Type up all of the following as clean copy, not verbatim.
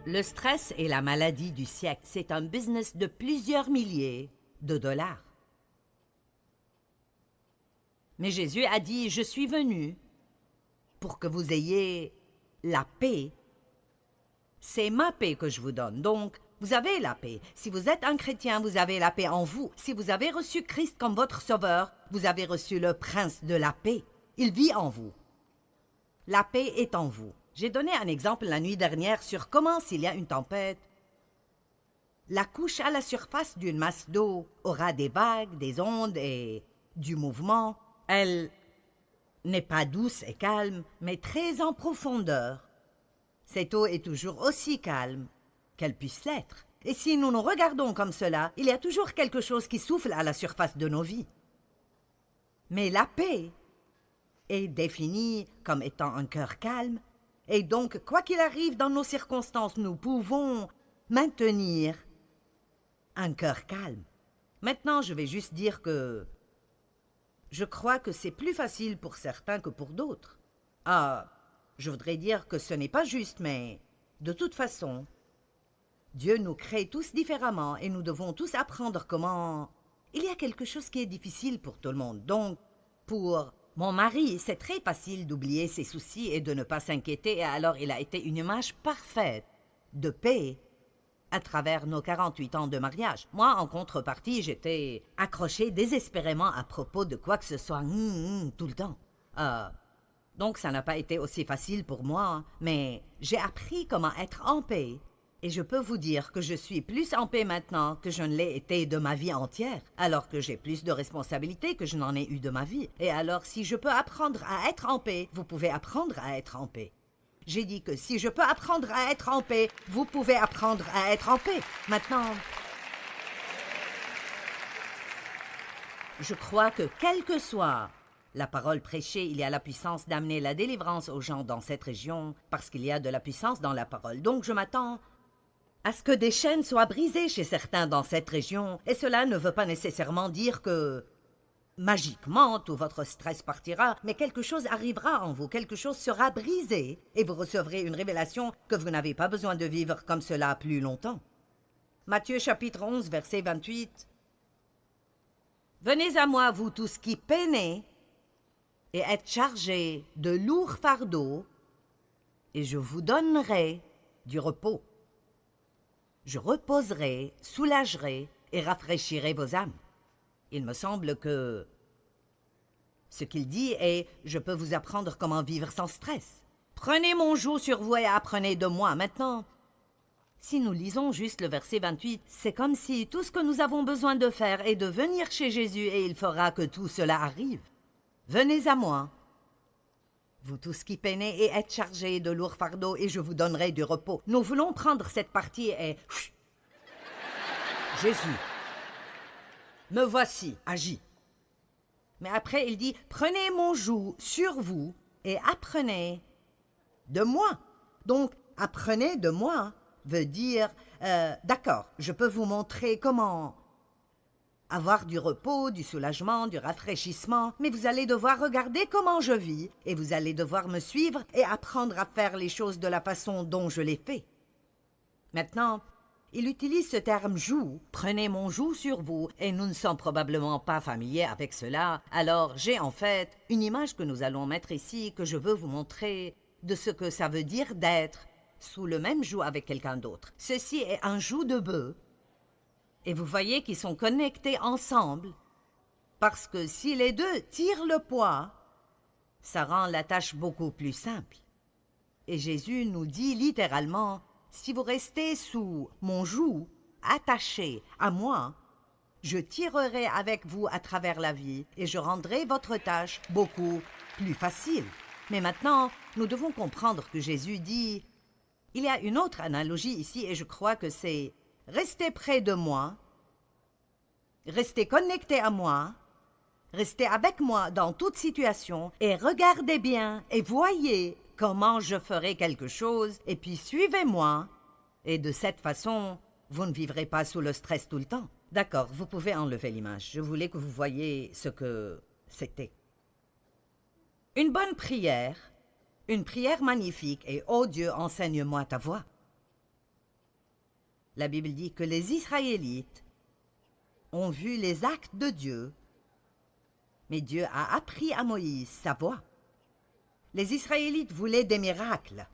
Le stress est la maladie du siècle. C'est un business de plusieurs milliers de dollars. Mais Jésus a dit, je suis venu pour que vous ayez la paix. C'est ma paix que je vous donne. Donc, vous avez la paix. Si vous êtes un chrétien, vous avez la paix en vous. Si vous avez reçu Christ comme votre sauveur, vous avez reçu le prince de la paix. Il vit en vous. La paix est en vous. J'ai donné un exemple la nuit dernière sur comment, s'il y a une tempête, la couche à la surface d'une masse d'eau aura des vagues, des ondes et du mouvement. Elle n'est pas douce et calme, mais très en profondeur. Cette eau est toujours aussi calme qu'elle puisse l'être. Et si nous nous regardons comme cela, il y a toujours quelque chose qui souffle à la surface de nos vies. Mais la paix est définie comme étant un cœur calme, et donc, quoi qu'il arrive dans nos circonstances, nous pouvons maintenir un cœur calme. Maintenant, je vais juste dire que je crois que c'est plus facile pour certains que pour d'autres. Ah, je voudrais dire que ce n'est pas juste, mais de toute façon, Dieu nous crée tous différemment et nous devons tous apprendre comment... Il y a quelque chose qui est difficile pour tout le monde. Donc, pour mon mari, c'est très facile d'oublier ses soucis et de ne pas s'inquiéter, et alors il a été une image parfaite de paix à travers nos 48 ans de mariage. Moi, en contrepartie, j'étais accrochée désespérément à propos de quoi que ce soit tout le temps. Donc, ça n'a pas été aussi facile pour moi, mais j'ai appris comment être en paix. Et je peux vous dire que je suis plus en paix maintenant que je ne l'ai été de ma vie entière, alors que j'ai plus de responsabilités que je n'en ai eu de ma vie. Et alors, si je peux apprendre à être en paix, vous pouvez apprendre à être en paix. J'ai dit que si je peux apprendre à être en paix, vous pouvez apprendre à être en paix. Maintenant, je crois que quelle que soit la parole prêchée, il y a la puissance d'amener la délivrance aux gens dans cette région, parce qu'il y a de la puissance dans la parole. Donc je m'attends à ce que des chaînes soient brisées chez certains dans cette région, et cela ne veut pas nécessairement dire que magiquement tout votre stress partira, mais quelque chose arrivera en vous, quelque chose sera brisé, et vous recevrez une révélation que vous n'avez pas besoin de vivre comme cela plus longtemps. Matthieu chapitre 11, verset 28. « Venez à moi, vous tous qui peinez et êtes chargés de lourds fardeaux, et je vous donnerai du repos. Je reposerai, soulagerai et rafraîchirai vos âmes. » Il me semble que ce qu'il dit est « Je peux vous apprendre comment vivre sans stress. Prenez mon joug sur vous et apprenez de moi. » Maintenant, si nous lisons juste le verset 28, c'est comme si tout ce que nous avons besoin de faire est de venir chez Jésus et il fera que tout cela arrive. Venez à moi, vous tous qui peinez et êtes chargés de lourds fardeaux, et je vous donnerai du repos. Nous voulons prendre cette partie et... Jésus, me voici, agis. Mais après, il dit, prenez mon joug sur vous et apprenez de moi. Donc, apprenez de moi veut dire, d'accord, je peux vous montrer comment avoir du repos, du soulagement, du rafraîchissement, mais vous allez devoir regarder comment je vis, et vous allez devoir me suivre et apprendre à faire les choses de la façon dont je les fais. Maintenant, il utilise ce terme « joug ». Prenez mon joug sur vous, et nous ne sommes probablement pas familiers avec cela. Alors, j'ai en fait une image que nous allons mettre ici, que je veux vous montrer de ce que ça veut dire d'être sous le même joug avec quelqu'un d'autre. Ceci est un joug de bœuf. Et vous voyez qu'ils sont connectés ensemble, parce que si les deux tirent le poids, ça rend la tâche beaucoup plus simple. Et Jésus nous dit littéralement, si vous restez sous mon joug, attaché à moi, je tirerai avec vous à travers la vie et je rendrai votre tâche beaucoup plus facile. Mais maintenant, nous devons comprendre que Jésus dit, il y a une autre analogie ici et je crois que c'est restez près de moi, restez connectés à moi, restez avec moi dans toute situation et regardez bien et voyez comment je ferai quelque chose et puis suivez-moi. Et de cette façon, vous ne vivrez pas sous le stress tout le temps. D'accord, vous pouvez enlever l'image. Je voulais que vous voyiez ce que c'était. Une bonne prière, une prière magnifique et « Oh Dieu, enseigne-moi ta voix ». La Bible dit que les Israélites ont vu les actes de Dieu, mais Dieu a appris à Moïse sa voix. Les Israélites voulaient des miracles.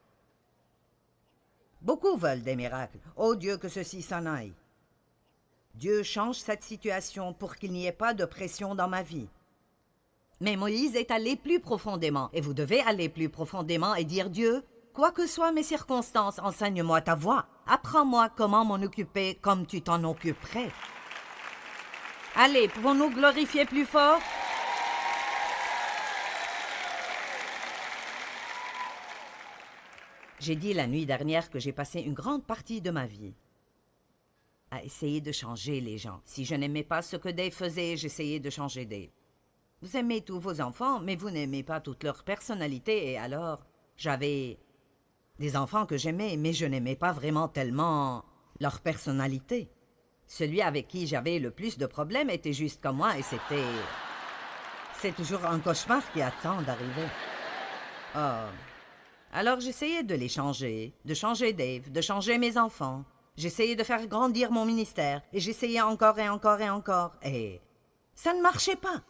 Beaucoup veulent des miracles. Oh Dieu, que ceci s'en aille. Dieu change cette situation pour qu'il n'y ait pas de pression dans ma vie. Mais Moïse est allé plus profondément, et vous devez aller plus profondément et dire Dieu, quoi que soient mes circonstances, enseigne-moi ta voix. Apprends-moi comment m'en occuper comme tu t'en occuperais. Allez, pouvons-nous glorifier plus fort? J'ai dit la nuit dernière que j'ai passé une grande partie de ma vie à essayer de changer les gens. Si je n'aimais pas ce que Dave faisait, j'essayais de changer Dave. Vous aimez tous vos enfants, mais vous n'aimez pas toute leur personnalité, et alors, j'avais des enfants que j'aimais, mais je n'aimais pas vraiment tellement leur personnalité. Celui avec qui j'avais le plus de problèmes était juste comme moi, et c'est toujours un cauchemar qui attend d'arriver. Oh. Alors j'essayais de les changer, de changer Dave, de changer mes enfants. J'essayais de faire grandir mon ministère, et j'essayais encore et encore et encore, et ça ne marchait pas.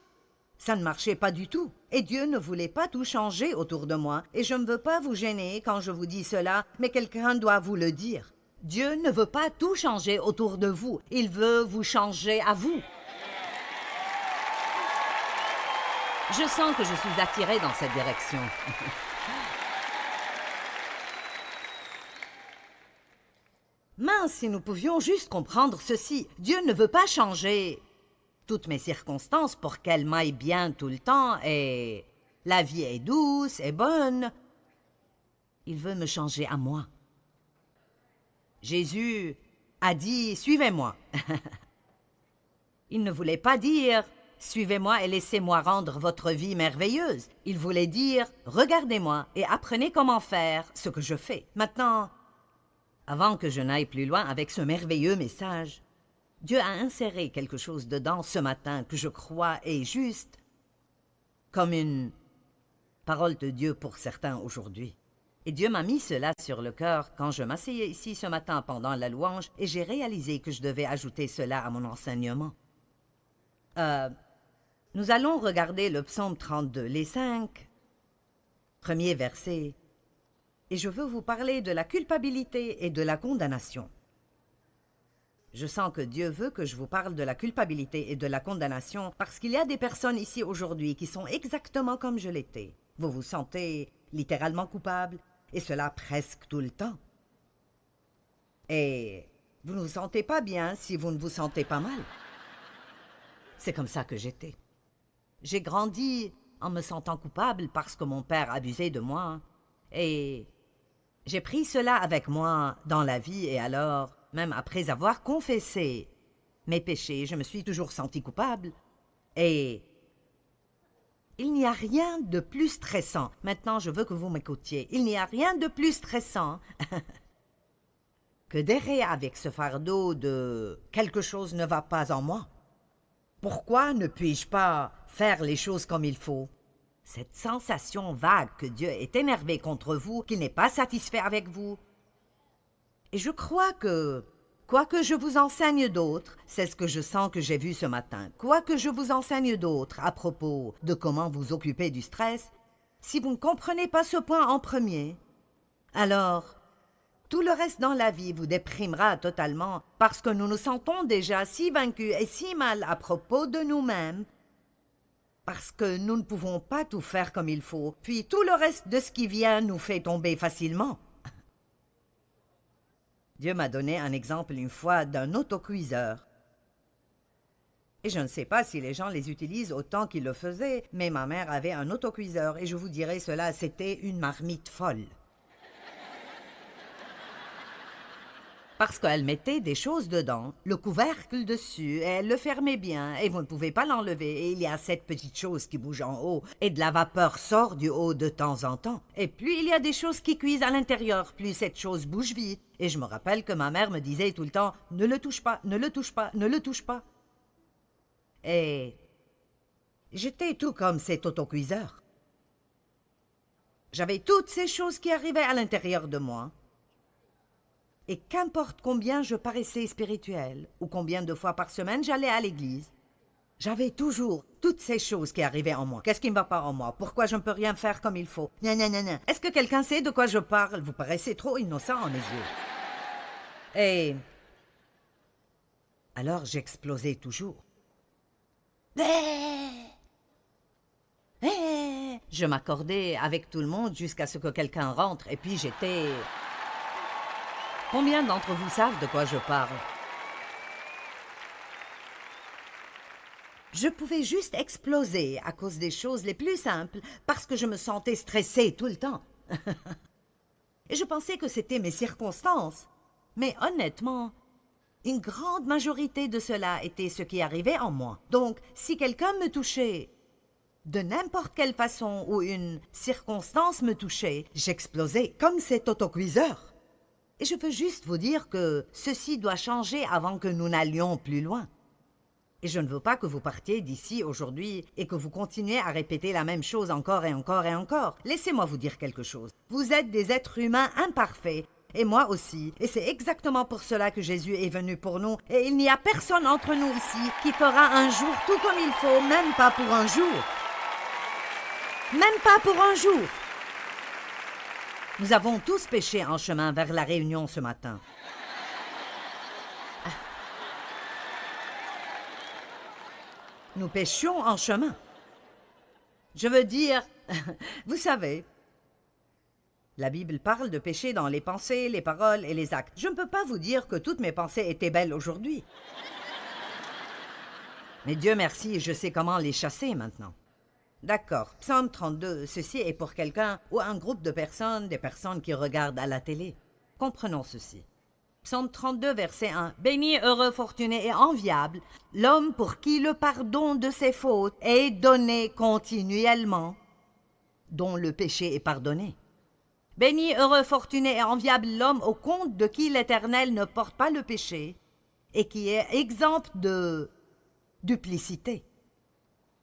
Ça ne marchait pas du tout. Et Dieu ne voulait pas tout changer autour de moi, et je ne veux pas vous gêner quand je vous dis cela, mais quelqu'un doit vous le dire. Dieu ne veut pas tout changer autour de vous, il veut vous changer à vous. Je sens que je suis attirée dans cette direction. Mince, si nous pouvions juste comprendre ceci. Dieu ne veut pas changer toutes mes circonstances pour qu'elles m'aillent bien tout le temps et la vie est douce et bonne. Il veut me changer à moi. Jésus a dit « Suivez-moi ». Il ne voulait pas dire « Suivez-moi et laissez-moi rendre votre vie merveilleuse ». Il voulait dire « Regardez-moi et apprenez comment faire ce que je fais ». Maintenant, avant que je n'aille plus loin avec ce merveilleux message, Dieu a inséré quelque chose dedans ce matin que je crois est juste, comme une parole de Dieu pour certains aujourd'hui. Et Dieu m'a mis cela sur le cœur quand je m'asseyais ici ce matin pendant la louange et j'ai réalisé que je devais ajouter cela à mon enseignement. Nous allons regarder le psaume 32, les 5 premiers versets. Et je veux vous parler de la culpabilité et de la condamnation. Je sens que Dieu veut que je vous parle de la culpabilité et de la condamnation parce qu'il y a des personnes ici aujourd'hui qui sont exactement comme je l'étais. Vous vous sentez littéralement coupable, et cela presque tout le temps. Et vous ne vous sentez pas bien si vous ne vous sentez pas mal. C'est comme ça que j'étais. J'ai grandi en me sentant coupable parce que mon père abusait de moi, et j'ai pris cela avec moi dans la vie, et alors, même après avoir confessé mes péchés, je me suis toujours sentie coupable. Et il n'y a rien de plus stressant. Maintenant, je veux que vous m'écoutiez. Il n'y a rien de plus stressant que d'errer avec ce fardeau de « quelque chose ne va pas en moi ». Pourquoi ne puis-je pas faire les choses comme il faut? Cette sensation vague que Dieu est énervé contre vous, qu'il n'est pas satisfait avec vous. Et je crois que, quoi que je vous enseigne d'autre, c'est ce que je sens que j'ai vu ce matin, quoi que je vous enseigne d'autre à propos de comment vous occuper du stress, si vous ne comprenez pas ce point en premier, alors tout le reste dans la vie vous déprimera totalement parce que nous nous sentons déjà si vaincus et si mal à propos de nous-mêmes, parce que nous ne pouvons pas tout faire comme il faut, puis tout le reste de ce qui vient nous fait tomber facilement. Dieu m'a donné un exemple une fois d'un autocuiseur. Et je ne sais pas si les gens les utilisent autant qu'ils le faisaient, mais ma mère avait un autocuiseur et je vous dirais cela, c'était une marmite folle. Parce qu'elle mettait des choses dedans, le couvercle dessus, et elle le fermait bien, et vous ne pouvez pas l'enlever, et il y a cette petite chose qui bouge en haut, et de la vapeur sort du haut de temps en temps. Et plus il y a des choses qui cuisent à l'intérieur, plus cette chose bouge vite. Et je me rappelle que ma mère me disait tout le temps « Ne le touche pas, ne le touche pas, ne le touche pas ». Et j'étais tout comme cet autocuiseur. J'avais toutes ces choses qui arrivaient à l'intérieur de moi. Et qu'importe combien je paraissais spirituel, ou combien de fois par semaine j'allais à l'église, j'avais toujours toutes ces choses qui arrivaient en moi. Qu'est-ce qui ne va pas en moi? Pourquoi je ne peux rien faire comme il faut? Nanana. Est-ce que quelqu'un sait de quoi je parle? Vous paraissez trop innocent à mes yeux. Et alors j'explosais toujours. Je m'accordais avec tout le monde jusqu'à ce que quelqu'un rentre et puis j'étais... Combien d'entre vous savent de quoi je parle? Je pouvais juste exploser à cause des choses les plus simples parce que je me sentais stressée tout le temps. Et je pensais que c'était mes circonstances. Mais honnêtement, une grande majorité de cela était ce qui arrivait en moi. Donc, si quelqu'un me touchait de n'importe quelle façon ou une circonstance me touchait, j'explosais comme cet autocuiseur. Et je veux juste vous dire que ceci doit changer avant que nous n'allions plus loin. Et je ne veux pas que vous partiez d'ici aujourd'hui et que vous continuiez à répéter la même chose encore et encore et encore. Laissez-moi vous dire quelque chose. Vous êtes des êtres humains imparfaits, et moi aussi. Et c'est exactement pour cela que Jésus est venu pour nous. Et il n'y a personne entre nous ici qui fera un jour tout comme il faut, même pas pour un jour. Même pas pour un jour. Nous avons tous péché en chemin vers la réunion ce matin. Nous péchions en chemin. Je veux dire, vous savez, la Bible parle de péché dans les pensées, les paroles et les actes. Je ne peux pas vous dire que toutes mes pensées étaient belles aujourd'hui. Mais Dieu merci, je sais comment les chasser maintenant. D'accord, Psaume 32, ceci est pour quelqu'un ou un groupe de personnes, des personnes qui regardent à la télé. Comprenons ceci. Psaume 32, verset 1. « Béni, heureux, fortuné et enviable, l'homme pour qui le pardon de ses fautes est donné continuellement, dont le péché est pardonné. Béni, heureux, fortuné et enviable l'homme au compte de qui l'Éternel ne porte pas le péché et qui est exempt de duplicité.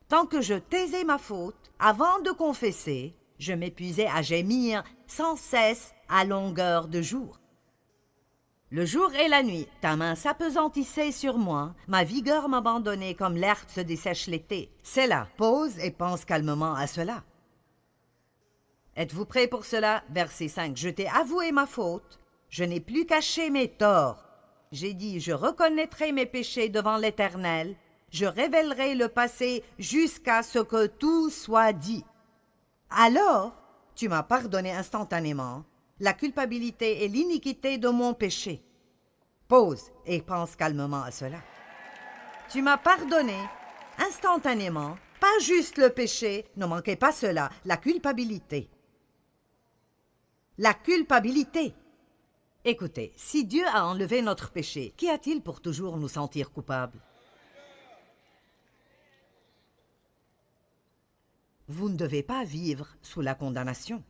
Tant que je taisais ma faute, avant de confesser, je m'épuisais à gémir sans cesse à longueur de jour. Le jour et la nuit, ta main s'appesantissait sur moi, ma vigueur m'abandonnait comme l'herbe se dessèche l'été. C'est là, pause et pense calmement à cela. Êtes-vous prêts pour cela? Verset 5. Je t'ai avoué ma faute, je n'ai plus caché mes torts. J'ai dit, je reconnaîtrai mes péchés devant l'Éternel, je révélerai le passé jusqu'à ce que tout soit dit. Alors, tu m'as pardonné instantanément la culpabilité et l'iniquité de mon péché. Pause et pense calmement à cela. Tu m'as pardonné instantanément, pas juste le péché, ne manquez pas cela, la culpabilité. La culpabilité. Écoutez, si Dieu a enlevé notre péché, qu'y a-t-il pour toujours nous sentir coupables? Vous ne devez pas vivre sous la condamnation.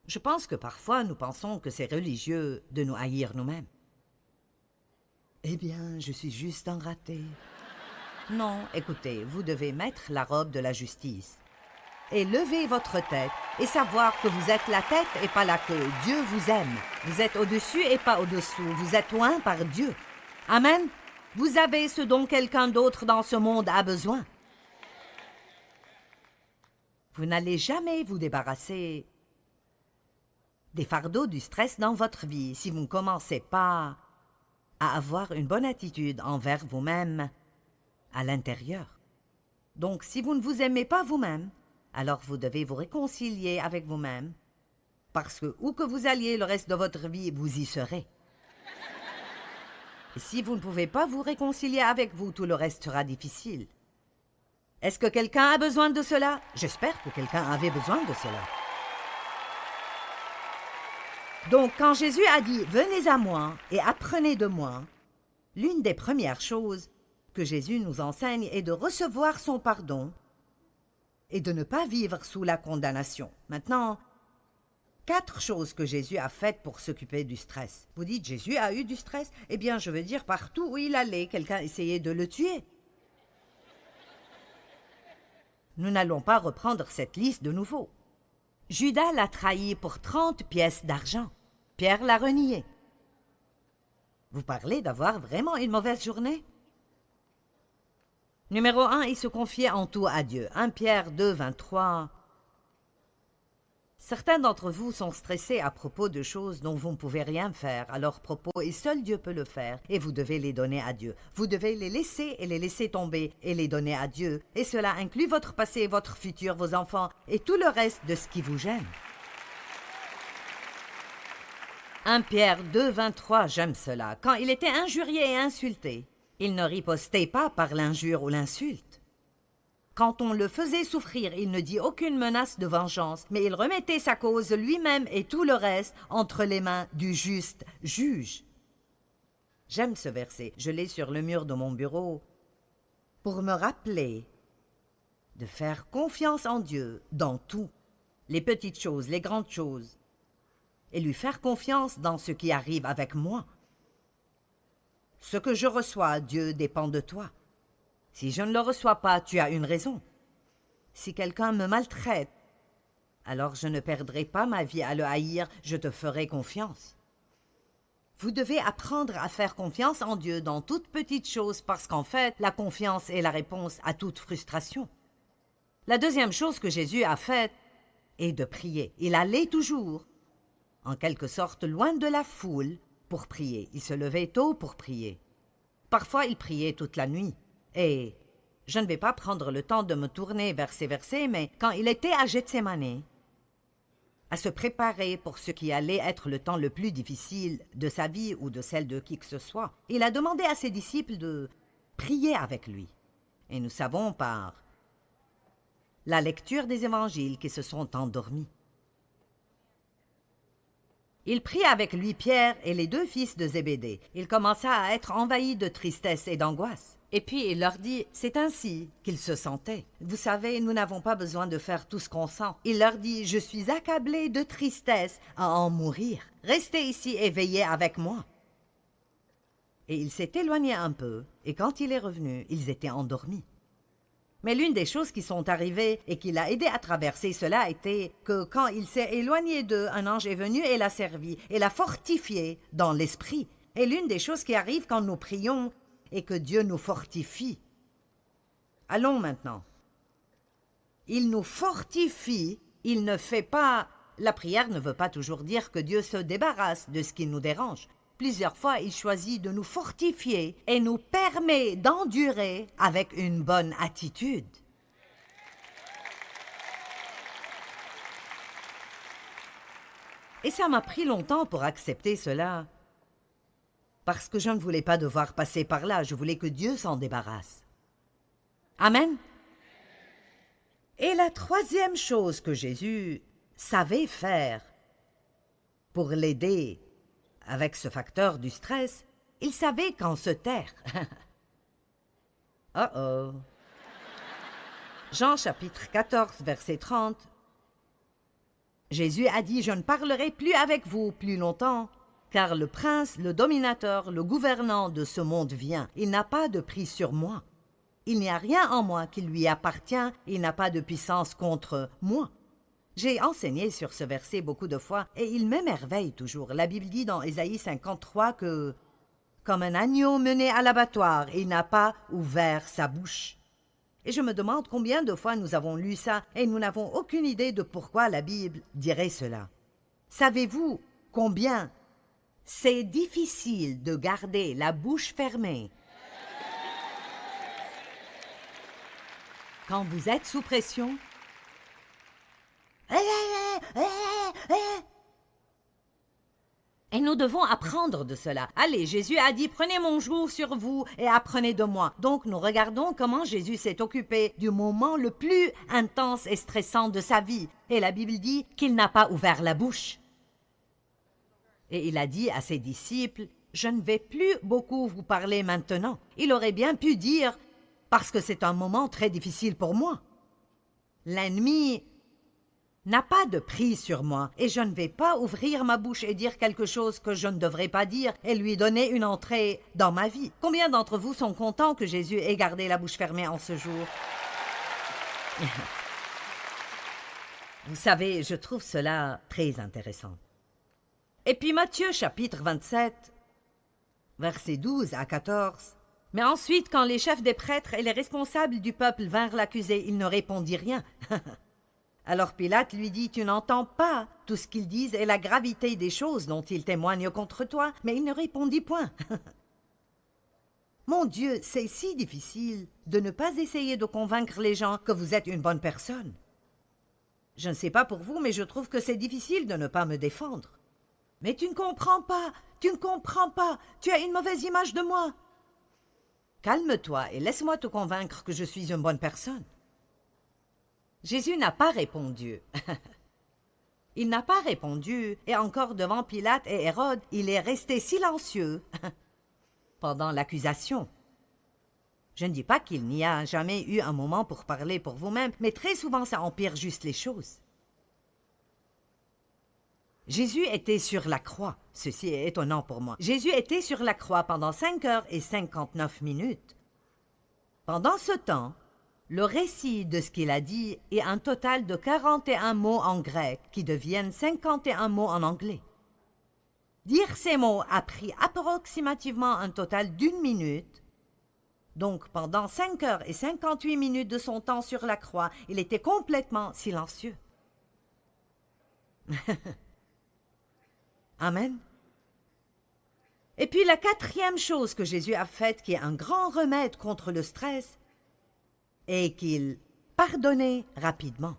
Je pense que parfois nous pensons que c'est religieux de nous haïr nous-mêmes. Eh bien, je suis juste un raté. Non, écoutez, vous devez mettre la robe de la justice et lever votre tête et savoir que vous êtes la tête et pas la queue. Dieu vous aime. Vous êtes au-dessus et pas au-dessous. Vous êtes loin par Dieu. Amen. Vous avez ce dont quelqu'un d'autre dans ce monde a besoin. Vous n'allez jamais vous débarrasser des fardeaux du stress dans votre vie si vous ne commencez pas à avoir une bonne attitude envers vous-même à l'intérieur. Donc, si vous ne vous aimez pas vous-même, alors vous devez vous réconcilier avec vous-même, parce que où que vous alliez le reste de votre vie, vous y serez. Et si vous ne pouvez pas vous réconcilier avec vous, tout le reste sera difficile. Est-ce que quelqu'un a besoin de cela? J'espère que quelqu'un avait besoin de cela. Donc, quand Jésus a dit « Venez à moi et apprenez de moi », l'une des premières choses que Jésus nous enseigne est de recevoir son pardon et de ne pas vivre sous la condamnation. Maintenant, 4 choses que Jésus a faites pour s'occuper du stress. Vous dites « Jésus a eu du stress ?» Eh bien, je veux dire, partout où il allait, quelqu'un essayait de le tuer. Nous n'allons pas reprendre cette liste de nouveau. Judas l'a trahi pour 30 pièces d'argent. Pierre l'a renié. Vous parlez d'avoir vraiment une mauvaise journée? Numéro 1, il se confiait en tout à Dieu. 1 Pierre 2, 23. Certains d'entre vous sont stressés à propos de choses dont vous ne pouvez rien faire à leur propos et seul Dieu peut le faire et vous devez les donner à Dieu. Vous devez les laisser et les laisser tomber et les donner à Dieu et cela inclut votre passé, votre futur, vos enfants et tout le reste de ce qui vous gêne. 1 Pierre 2, 23, j'aime cela. Quand il était injurié et insulté, il ne ripostait pas par l'injure ou l'insulte. Quand on le faisait souffrir, il ne dit aucune menace de vengeance, mais il remettait sa cause lui-même et tout le reste entre les mains du juste juge. J'aime ce verset, je l'ai sur le mur de mon bureau, pour me rappeler de faire confiance en Dieu dans tout, les petites choses, les grandes choses, et lui faire confiance dans ce qui arrive avec moi. Ce que je reçois, Dieu, dépend de toi. Si je ne le reçois pas, tu as une raison. Si quelqu'un me maltraite, alors je ne perdrai pas ma vie à le haïr, je te ferai confiance. Vous devez apprendre à faire confiance en Dieu dans toutes petites choses parce qu'en fait, la confiance est la réponse à toute frustration. La deuxième chose que Jésus a faite est de prier. Il allait toujours, en quelque sorte, loin de la foule pour prier. Il se levait tôt pour prier. Parfois, il priait toute la nuit. Et je ne vais pas prendre le temps de me tourner vers ces versets, mais quand il était à Gethsémani, à se préparer pour ce qui allait être le temps le plus difficile de sa vie ou de celle de qui que ce soit, il a demandé à ses disciples de prier avec lui. Et nous savons par la lecture des évangiles qu'ils se sont endormis. Il prit avec lui Pierre et les 2 fils de Zébédée. Il commença à être envahi de tristesse et d'angoisse. Et puis il leur dit, c'est ainsi qu'il se sentait. Vous savez, nous n'avons pas besoin de faire tout ce qu'on sent. Il leur dit, je suis accablé de tristesse à en mourir. Restez ici et veillez avec moi. Et il s'est éloigné un peu, et quand il est revenu, ils étaient endormis. Mais l'une des choses qui sont arrivées et qui l'a aidé à traverser cela était que quand il s'est éloigné d'eux, un ange est venu et l'a servi et l'a fortifié dans l'esprit. Et l'une des choses qui arrive quand nous prions est que Dieu nous fortifie. Allons maintenant. Il nous fortifie, il ne fait pas... La prière ne veut pas toujours dire que Dieu se débarrasse de ce qui nous dérange. Plusieurs fois, il choisit de nous fortifier et nous permet d'endurer avec une bonne attitude. Et ça m'a pris longtemps pour accepter cela, parce que je ne voulais pas devoir passer par là, je voulais que Dieu s'en débarrasse. Amen. Et la troisième chose que Jésus savait faire pour l'aider avec ce facteur du stress, il savait quand se taire. Oh. Jean chapitre 14, verset 30. Jésus a dit, je ne parlerai plus avec vous plus longtemps, car le prince, le dominateur, le gouvernant de ce monde vient. Il n'a pas de prise sur moi. Il n'y a rien en moi qui lui appartient, il n'a pas de puissance contre moi. J'ai enseigné sur ce verset beaucoup de fois et il m'émerveille toujours. La Bible dit dans Ésaïe 53 que, comme un agneau mené à l'abattoir, il n'a pas ouvert sa bouche. Et je me demande combien de fois nous avons lu ça et nous n'avons aucune idée de pourquoi la Bible dirait cela. Savez-vous combien c'est difficile de garder la bouche fermée quand vous êtes sous pression? Et nous devons apprendre de cela. Allez, Jésus a dit, prenez mon joug sur vous et apprenez de moi. Donc nous regardons comment Jésus s'est occupé du moment le plus intense et stressant de sa vie. Et la Bible dit qu'il n'a pas ouvert la bouche. Et il a dit à ses disciples, je ne vais plus beaucoup vous parler maintenant. Il aurait bien pu dire, parce que c'est un moment très difficile pour moi. L'ennemi n'a pas de prise sur moi et je ne vais pas ouvrir ma bouche et dire quelque chose que je ne devrais pas dire et lui donner une entrée dans ma vie. Combien d'entre vous sont contents que Jésus ait gardé la bouche fermée en ce jour? Vous savez, je trouve cela très intéressant. Et puis Matthieu chapitre 27, Versets 12 à 14. Mais ensuite, quand les chefs des prêtres et les responsables du peuple vinrent l'accuser, il ne répondit rien. Alors Pilate lui dit, « Tu n'entends pas tout ce qu'ils disent et la gravité des choses dont ils témoignent contre toi. » Mais il ne répondit point. Mon Dieu, c'est si difficile de ne pas essayer de convaincre les gens que vous êtes une bonne personne. Je ne sais pas pour vous, mais je trouve que c'est difficile de ne pas me défendre. Mais tu ne comprends pas, tu ne comprends pas, tu as une mauvaise image de moi. Calme-toi et laisse-moi te convaincre que je suis une bonne personne. Jésus n'a pas répondu. Il n'a pas répondu, et encore devant Pilate et Hérode, il est resté silencieux pendant l'accusation. Je ne dis pas qu'il n'y a jamais eu un moment pour parler pour vous-même, mais très souvent ça empire juste les choses. Jésus était sur la croix. Ceci est étonnant pour moi. Jésus était sur la croix pendant 5 heures et 59 minutes. Pendant ce temps, le récit de ce qu'il a dit est un total de 41 mots en grec qui deviennent 51 mots en anglais. Dire ces mots a pris approximativement un total d'1 minute. Donc, pendant 5 heures et 58 minutes de son temps sur la croix, il était complètement silencieux. Amen. Et puis la 4e chose que Jésus a faite, qui est un grand remède contre le stress, est qu'il pardonnait rapidement.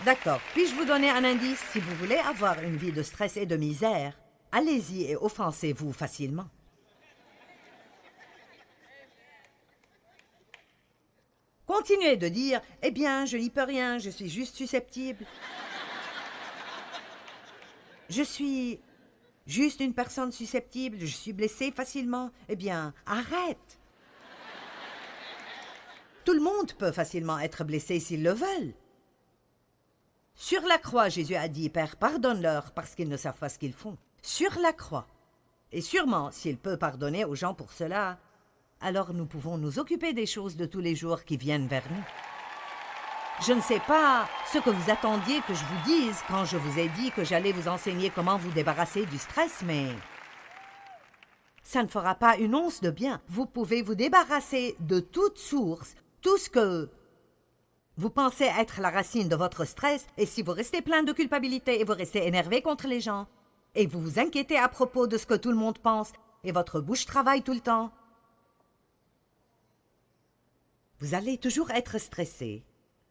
D'accord, puis-je vous donner un indice? Si vous voulez avoir une vie de stress et de misère, allez-y et offensez-vous facilement. Continuez de dire « Eh bien, je n'y peux rien, je suis juste susceptible. Je suis juste une personne susceptible, je suis blessé facilement. » Eh bien, arrête. Tout le monde peut facilement être blessé s'ils le veulent. Sur la croix, Jésus a dit « Père, pardonne-leur parce qu'ils ne savent pas ce qu'ils font. » Sur la croix. Et sûrement, s'il peut pardonner aux gens pour cela, alors nous pouvons nous occuper des choses de tous les jours qui viennent vers nous. Je ne sais pas ce que vous attendiez que je vous dise quand je vous ai dit que j'allais vous enseigner comment vous débarrasser du stress, mais ça ne fera pas une once de bien. Vous pouvez vous débarrasser de toute source, tout ce que vous pensez être la racine de votre stress, et si vous restez plein de culpabilité et vous restez énervé contre les gens, et vous vous inquiétez à propos de ce que tout le monde pense, et votre bouche travaille tout le temps, vous allez toujours être stressé,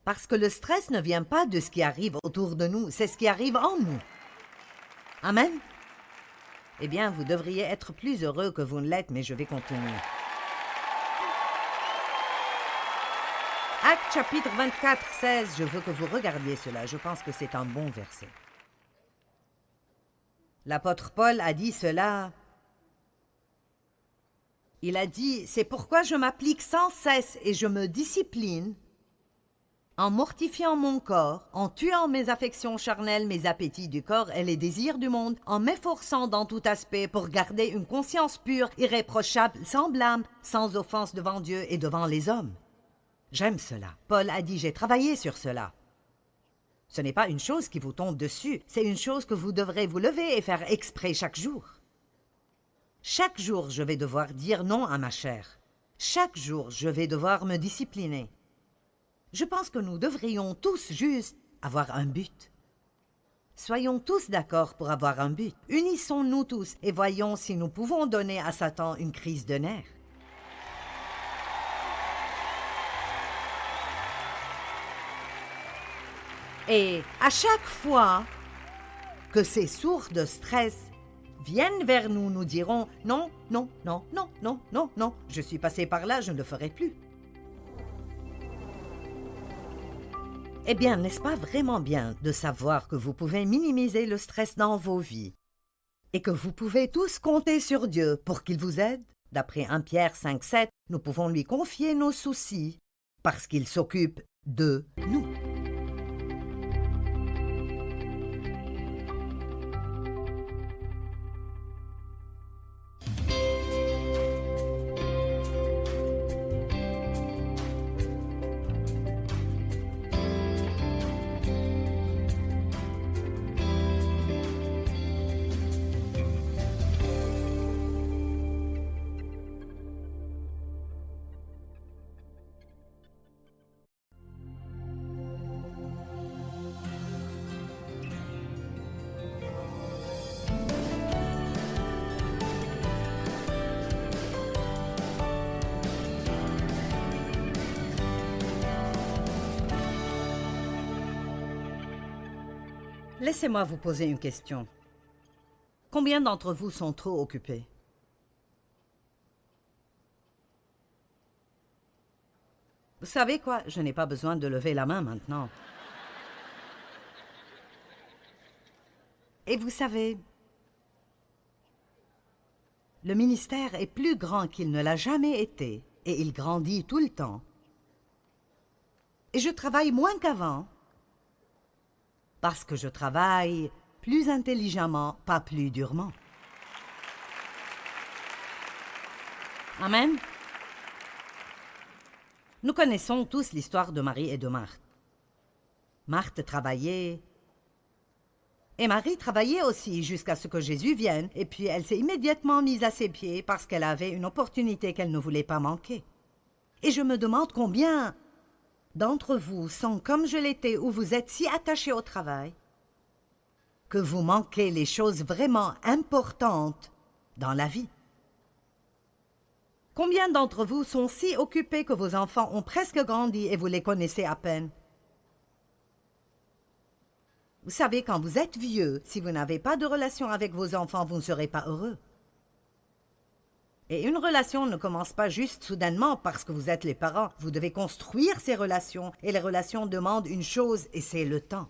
parce que le stress ne vient pas de ce qui arrive autour de nous, c'est ce qui arrive en nous. Amen? Eh bien, vous devriez être plus heureux que vous ne l'êtes, mais je vais continuer. Actes chapitre 24, 16, je veux que vous regardiez cela, je pense que c'est un bon verset. L'apôtre Paul a dit cela. Il a dit, c'est pourquoi je m'applique sans cesse et je me discipline en mortifiant mon corps, en tuant mes affections charnelles, mes appétits du corps et les désirs du monde, en m'efforçant dans tout aspect pour garder une conscience pure, irréprochable, sans blâme, sans offense devant Dieu et devant les hommes. J'aime cela. Paul a dit, j'ai travaillé sur cela. Ce n'est pas une chose qui vous tombe dessus, c'est une chose que vous devrez vous lever et faire exprès chaque jour. Chaque jour, je vais devoir dire non à ma chair. Chaque jour, je vais devoir me discipliner. Je pense que nous devrions tous juste avoir un but. Soyons tous d'accord pour avoir un but. Unissons-nous tous et voyons si nous pouvons donner à Satan une crise de nerfs. Et à chaque fois que ces sources de stress viennent vers nous, nous dirons « Non, non, non, non, non, non, non, je suis passé par là, je ne le ferai plus. » Eh bien, n'est-ce pas vraiment bien de savoir que vous pouvez minimiser le stress dans vos vies et que vous pouvez tous compter sur Dieu pour qu'il vous aide? D'après 1 Pierre 5, 7, nous pouvons lui confier nos soucis parce qu'il s'occupe de nous. Laissez-moi vous poser une question. Combien d'entre vous sont trop occupés? Vous savez quoi? Je n'ai pas besoin de lever la main maintenant. Et vous savez, le ministère est plus grand qu'il ne l'a jamais été, et il grandit tout le temps. Et je travaille moins qu'avant, parce que je travaille plus intelligemment, pas plus durement. Amen. Nous connaissons tous l'histoire de Marie et de Marthe. Marthe travaillait, et Marie travaillait aussi jusqu'à ce que Jésus vienne, et puis elle s'est immédiatement mise à ses pieds parce qu'elle avait une opportunité qu'elle ne voulait pas manquer. Et je me demande combien d'entre vous sont comme je l'étais, où vous êtes si attachés au travail, que vous manquez les choses vraiment importantes dans la vie. Combien d'entre vous sont si occupés que vos enfants ont presque grandi et vous les connaissez à peine? Vous savez, quand vous êtes vieux, si vous n'avez pas de relation avec vos enfants, vous ne serez pas heureux. Et une relation ne commence pas juste soudainement parce que vous êtes les parents. Vous devez construire ces relations, et les relations demandent une chose, et c'est le temps.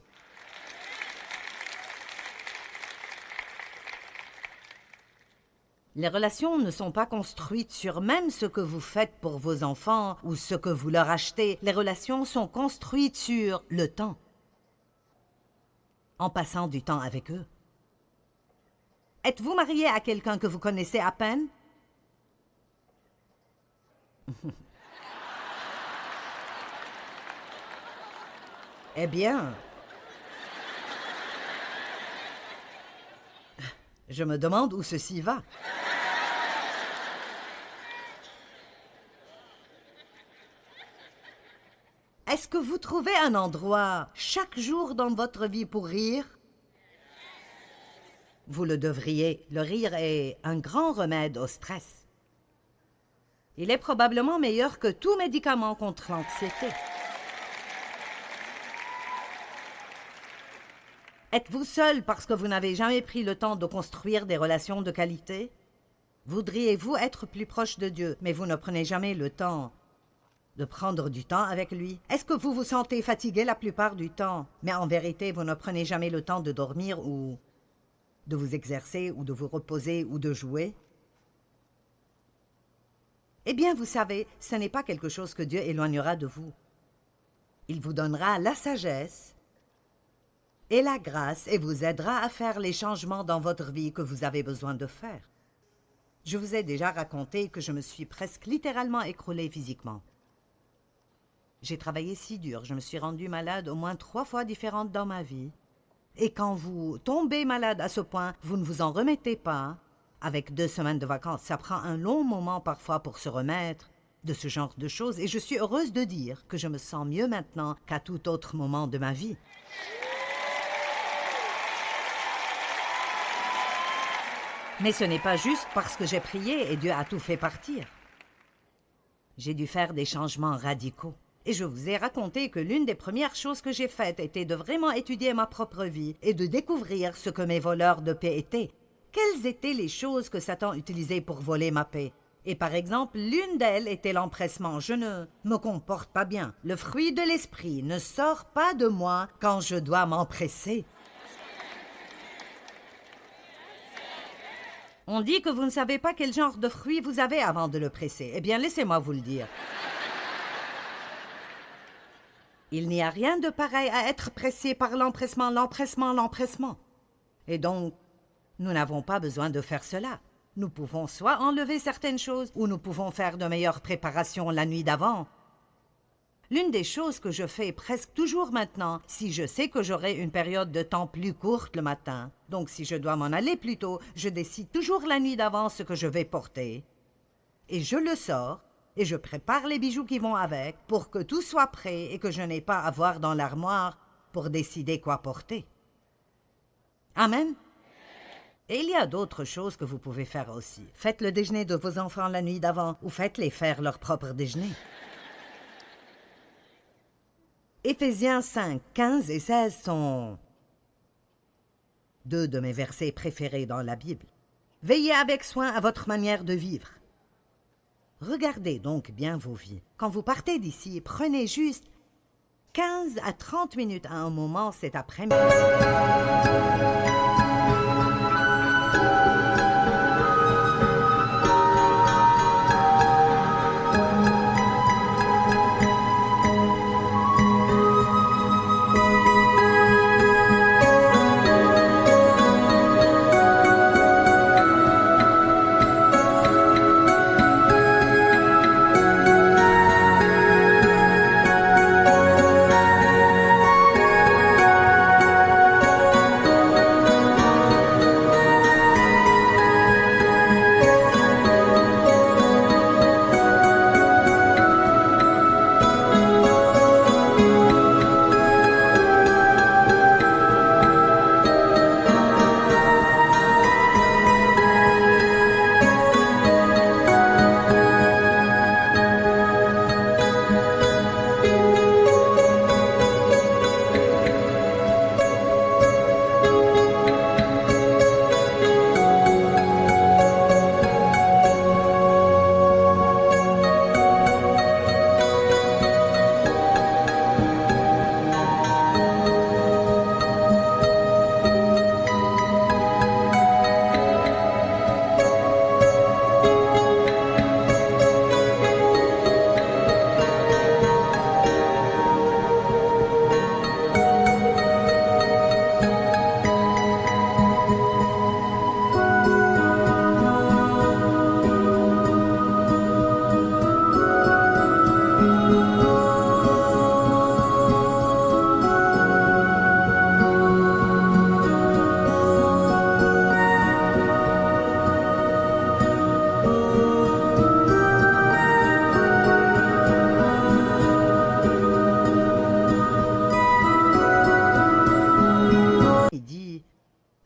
Les relations ne sont pas construites sur même ce que vous faites pour vos enfants ou ce que vous leur achetez. Les relations sont construites sur le temps, en passant du temps avec eux. Êtes-vous marié à quelqu'un que vous connaissez à peine? Eh bien, je me demande où ceci va. Est-ce que vous trouvez un endroit chaque jour dans votre vie pour rire? Vous le devriez. Le rire est un grand remède au stress. Il est probablement meilleur que tout médicament contre l'anxiété. Êtes-vous seul parce que vous n'avez jamais pris le temps de construire des relations de qualité? Voudriez-vous être plus proche de Dieu, mais vous ne prenez jamais le temps de prendre du temps avec lui? Est-ce que vous vous sentez fatigué la plupart du temps, mais en vérité, vous ne prenez jamais le temps de dormir ou de vous exercer ou de vous reposer ou de jouer? Eh bien, vous savez, ce n'est pas quelque chose que Dieu éloignera de vous. Il vous donnera la sagesse et la grâce et vous aidera à faire les changements dans votre vie que vous avez besoin de faire. Je vous ai déjà raconté que je me suis presque littéralement écroulée physiquement. J'ai travaillé si dur, je me suis rendue malade au moins 3 fois différentes dans ma vie. Et quand vous tombez malade à ce point, vous ne vous en remettez pas. Avec 2 semaines de vacances, ça prend un long moment parfois pour se remettre de ce genre de choses. Et je suis heureuse de dire que je me sens mieux maintenant qu'à tout autre moment de ma vie. Mais ce n'est pas juste parce que j'ai prié et Dieu a tout fait partir. J'ai dû faire des changements radicaux. Et je vous ai raconté que l'une des premières choses que j'ai faites était de vraiment étudier ma propre vie et de découvrir ce que mes voleurs de paix étaient. Quelles étaient les choses que Satan utilisait pour voler ma paix? Et par exemple, l'une d'elles était l'empressement. Je ne me comporte pas bien. Le fruit de l'esprit ne sort pas de moi quand je dois m'empresser. On dit que vous ne savez pas quel genre de fruit vous avez avant de le presser. Eh bien, laissez-moi vous le dire. Il n'y a rien de pareil à être pressé par l'empressement, l'empressement, l'empressement. Et donc, nous n'avons pas besoin de faire cela. Nous pouvons soit enlever certaines choses, ou nous pouvons faire de meilleures préparations la nuit d'avant. L'une des choses que je fais presque toujours maintenant, si je sais que j'aurai une période de temps plus courte le matin, donc si je dois m'en aller plus tôt, je décide toujours la nuit d'avant ce que je vais porter. Et je le sors, et je prépare les bijoux qui vont avec, pour que tout soit prêt et que je n'ai pas à voir dans l'armoire pour décider quoi porter. Amen. Et il y a d'autres choses que vous pouvez faire aussi. Faites le déjeuner de vos enfants la nuit d'avant, ou faites-les faire leur propre déjeuner. Éphésiens 5, 15 et 16 sont 2 de mes versets préférés dans la Bible. Veillez avec soin à votre manière de vivre. Regardez donc bien vos vies. Quand vous partez d'ici, prenez juste 15 à 30 minutes à un moment cet après-midi.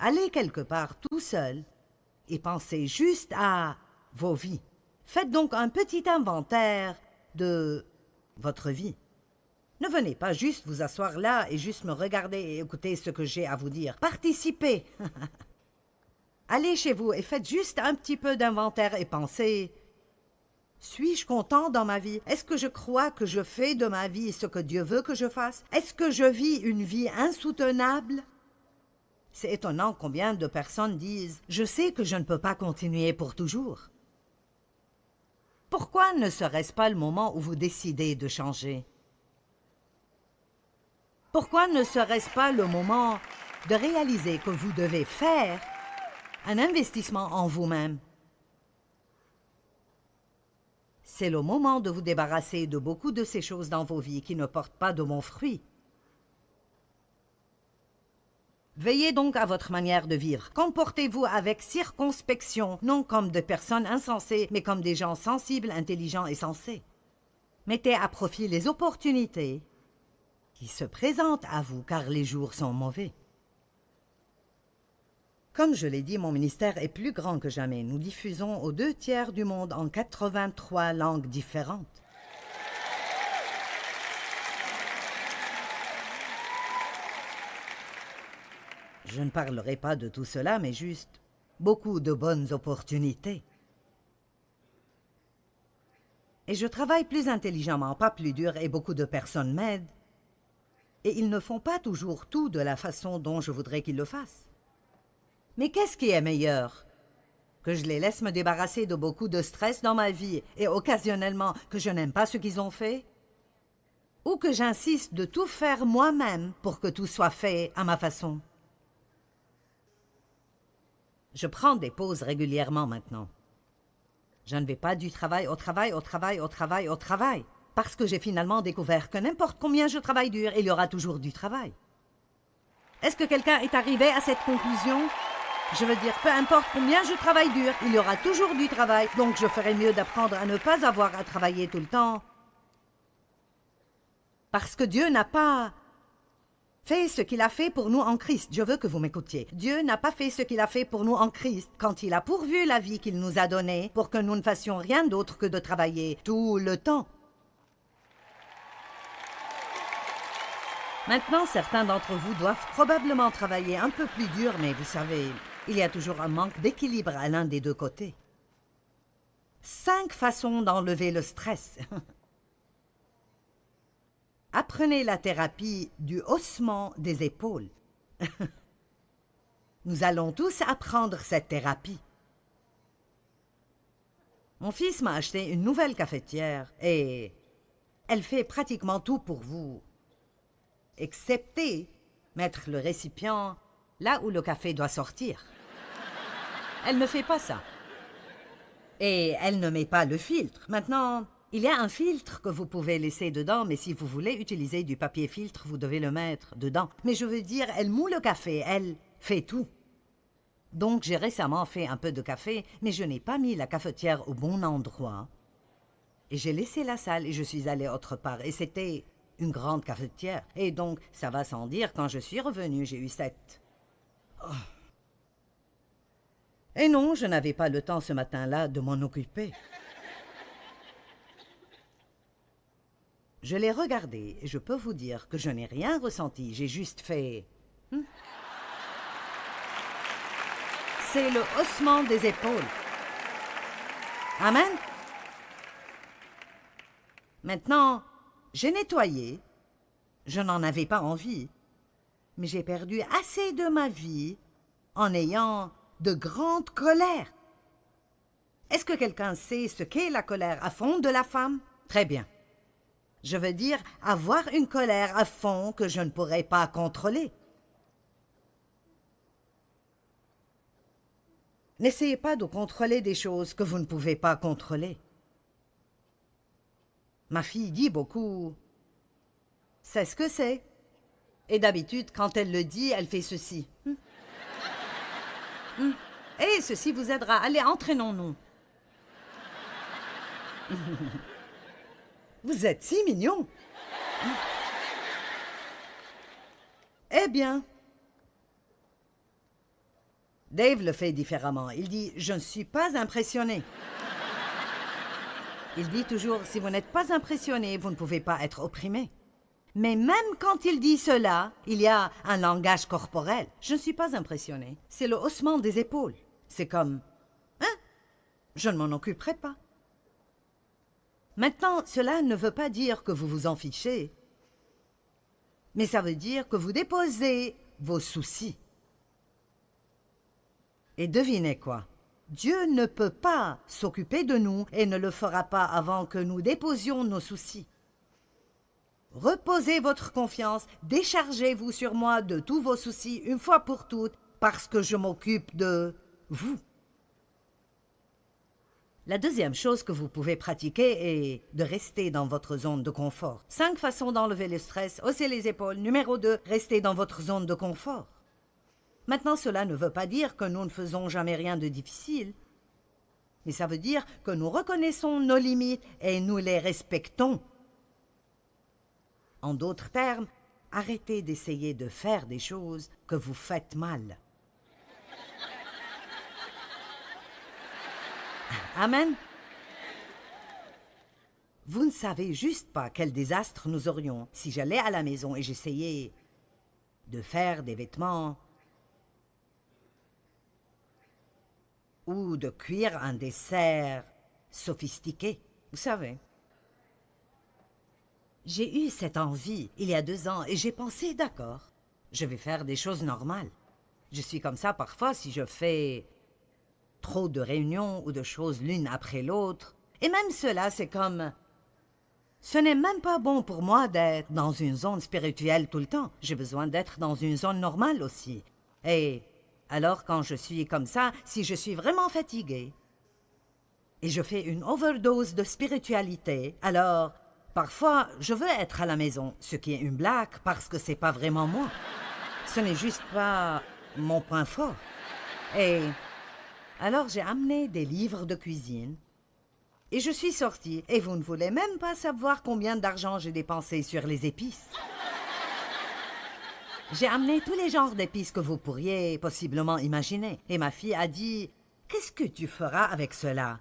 Allez quelque part tout seul et pensez juste à vos vies. Faites donc un petit inventaire de votre vie. Ne venez pas juste vous asseoir là et juste me regarder et écouter ce que j'ai à vous dire. Participez. Allez chez vous et faites juste un petit peu d'inventaire et pensez: suis-je content dans ma vie? Est-ce que je crois que je fais de ma vie ce que Dieu veut que je fasse? Est-ce que je vis une vie insoutenable? C'est étonnant combien de personnes disent « Je sais que je ne peux pas continuer pour toujours ». Pourquoi ne serait-ce pas le moment où vous décidez de changer? Pourquoi ne serait-ce pas le moment de réaliser que vous devez faire un investissement en vous-même? C'est le moment de vous débarrasser de beaucoup de ces choses dans vos vies qui ne portent pas de bons fruits. Veillez donc à votre manière de vivre. Comportez-vous avec circonspection, non comme des personnes insensées, mais comme des gens sensibles, intelligents et sensés. Mettez à profit les opportunités qui se présentent à vous, car les jours sont mauvais. Comme je l'ai dit, mon ministère est plus grand que jamais. Nous diffusons aux 2/3 du monde en 83 langues différentes. Je ne parlerai pas de tout cela, mais juste beaucoup de bonnes opportunités. Et je travaille plus intelligemment, pas plus dur, et beaucoup de personnes m'aident. Et ils ne font pas toujours tout de la façon dont je voudrais qu'ils le fassent. Mais qu'est-ce qui est meilleur? Que je les laisse me débarrasser de beaucoup de stress dans ma vie et occasionnellement que je n'aime pas ce qu'ils ont fait? Ou que j'insiste de tout faire moi-même pour que tout soit fait à ma façon? Je prends des pauses régulièrement maintenant. Je ne vais pas du travail au travail, au travail, au travail, au travail, parce que j'ai finalement découvert que n'importe combien je travaille dur, il y aura toujours du travail. Est-ce que quelqu'un est arrivé à cette conclusion? Je veux dire, peu importe combien je travaille dur, il y aura toujours du travail, donc je ferais mieux d'apprendre à ne pas avoir à travailler tout le temps. Parce que Dieu n'a pas fait ce qu'il a fait pour nous en Christ. Je veux que vous m'écoutiez. Dieu n'a pas fait ce qu'il a fait pour nous en Christ quand il a pourvu la vie qu'il nous a donnée pour que nous ne fassions rien d'autre que de travailler tout le temps. Maintenant, certains d'entre vous doivent probablement travailler un peu plus dur, mais vous savez, il y a toujours un manque d'équilibre à l'un des deux côtés. 5 façons d'enlever le stress. Apprenez la thérapie du haussement des épaules. Nous allons tous apprendre cette thérapie. Mon fils m'a acheté une nouvelle cafetière et elle fait pratiquement tout pour vous, excepté mettre le récipient là où le café doit sortir. Elle ne fait pas ça. Et elle ne met pas le filtre. Maintenant, il y a un filtre que vous pouvez laisser dedans, mais si vous voulez utiliser du papier filtre, vous devez le mettre dedans. Mais je veux dire, elle moud le café, elle fait tout. Donc j'ai récemment fait un peu de café, mais je n'ai pas mis la cafetière au bon endroit. Et j'ai laissé la salle et je suis allée autre part. Et c'était une grande cafetière. Et donc, ça va sans dire, quand je suis revenue, j'ai eu cette... Oh. Et non, je n'avais pas le temps ce matin-là de m'en occuper. Je l'ai regardé et je peux vous dire que je n'ai rien ressenti. J'ai juste fait... C'est le haussement des épaules. Amen. Maintenant, j'ai nettoyé. Je n'en avais pas envie. Mais j'ai perdu assez de ma vie en ayant de grandes colères. Est-ce que quelqu'un sait ce qu'est la colère à fond de la femme? Très bien. Je veux dire avoir une colère à fond que je ne pourrais pas contrôler. N'essayez pas de contrôler des choses que vous ne pouvez pas contrôler. Ma fille dit beaucoup « c'est ce que c'est ». Et d'habitude, quand elle le dit, elle fait ceci. Et ceci vous aidera. Allez, entraînons-nous. Vous êtes si mignon. Eh bien, Dave le fait différemment. Il dit « je ne suis pas impressionné ». Il dit toujours « si vous n'êtes pas impressionné, vous ne pouvez pas être opprimé ». Mais même quand il dit cela, il y a un langage corporel. Je ne suis pas impressionné. C'est le haussement des épaules. C'est comme « hein? Je ne m'en occuperai pas ». Maintenant, cela ne veut pas dire que vous vous en fichez. Mais ça veut dire que vous déposez vos soucis. Et devinez quoi? Dieu ne peut pas s'occuper de nous et ne le fera pas avant que nous déposions nos soucis. Reposez votre confiance, déchargez-vous sur moi de tous vos soucis une fois pour toutes, parce que je m'occupe de vous. La deuxième chose que vous pouvez pratiquer est de rester dans votre zone de confort. 5 façons d'enlever le stress, hausser les épaules. Numéro 2, restez dans votre zone de confort. Maintenant, cela ne veut pas dire que nous ne faisons jamais rien de difficile, mais ça veut dire que nous reconnaissons nos limites et nous les respectons. En d'autres termes, arrêtez d'essayer de faire des choses que vous faites mal. Amen. Vous ne savez juste pas quel désastre nous aurions si j'allais à la maison et j'essayais de faire des vêtements ou de cuire un dessert sophistiqué. Vous savez, j'ai eu cette envie il y a 2 ans et j'ai pensé, d'accord, je vais faire des choses normales. Je suis comme ça parfois si je fais trop de réunions ou de choses l'une après l'autre. Et même cela, c'est comme... Ce n'est même pas bon pour moi d'être dans une zone spirituelle tout le temps. J'ai besoin d'être dans une zone normale aussi. Et alors quand je suis comme ça, si je suis vraiment fatiguée et je fais une overdose de spiritualité, alors parfois je veux être à la maison, ce qui est une blague parce que c'est pas vraiment moi. Ce n'est juste pas mon point fort. Et alors j'ai amené des livres de cuisine et je suis sortie et vous ne voulez même pas savoir combien d'argent j'ai dépensé sur les épices. J'ai amené tous les genres d'épices que vous pourriez possiblement imaginer. Et ma fille a dit « Qu'est-ce que tu feras avec cela ?»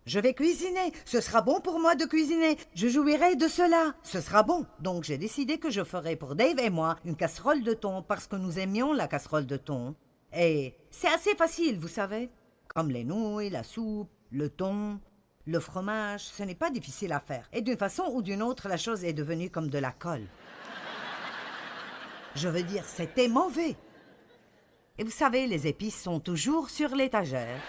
Je vais cuisiner. Ce sera bon pour moi de cuisiner. Je jouirai de cela. Ce sera bon. Donc j'ai décidé que je ferai pour Dave et moi une casserole de thon parce que nous aimions la casserole de thon. Et c'est assez facile, vous savez. Comme les nouilles, la soupe, le thon, le fromage, ce n'est pas difficile à faire. Et d'une façon ou d'une autre, la chose est devenue comme de la colle. Je veux dire, c'était mauvais. Et vous savez, les épices sont toujours sur l'étagère.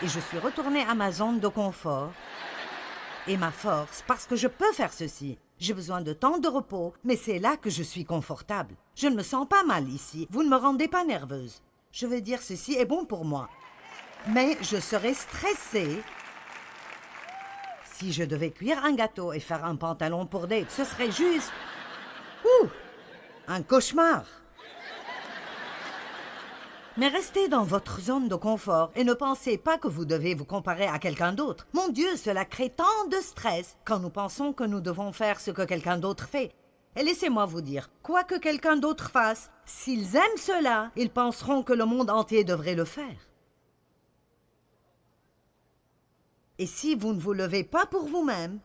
Et je suis retournée à ma zone de confort. Et ma force, parce que je peux faire ceci. J'ai besoin de temps de repos, mais c'est là que je suis confortable. Je ne me sens pas mal ici. Vous ne me rendez pas nerveuse. Je veux dire, ceci est bon pour moi. Mais je serais stressée si je devais cuire un gâteau et faire un pantalon pour Dave. Ce serait juste... un cauchemar. Mais restez dans votre zone de confort et ne pensez pas que vous devez vous comparer à quelqu'un d'autre. Mon Dieu, cela crée tant de stress quand nous pensons que nous devons faire ce que quelqu'un d'autre fait. Et laissez-moi vous dire, quoi que quelqu'un d'autre fasse, s'ils aiment cela, ils penseront que le monde entier devrait le faire. Et si vous ne vous levez pas pour vous-même,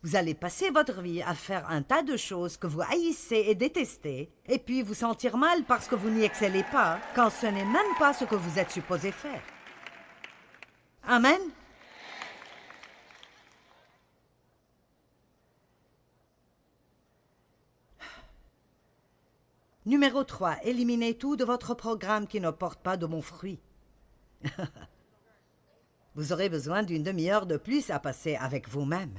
vous allez passer votre vie à faire un tas de choses que vous haïssez et détestez, et puis vous sentir mal parce que vous n'y excellez pas, quand ce n'est même pas ce que vous êtes supposé faire. Amen. Numéro 3. Éliminez tout de votre programme qui ne porte pas de bons fruits. Vous aurez besoin d'une demi-heure de plus à passer avec vous-même.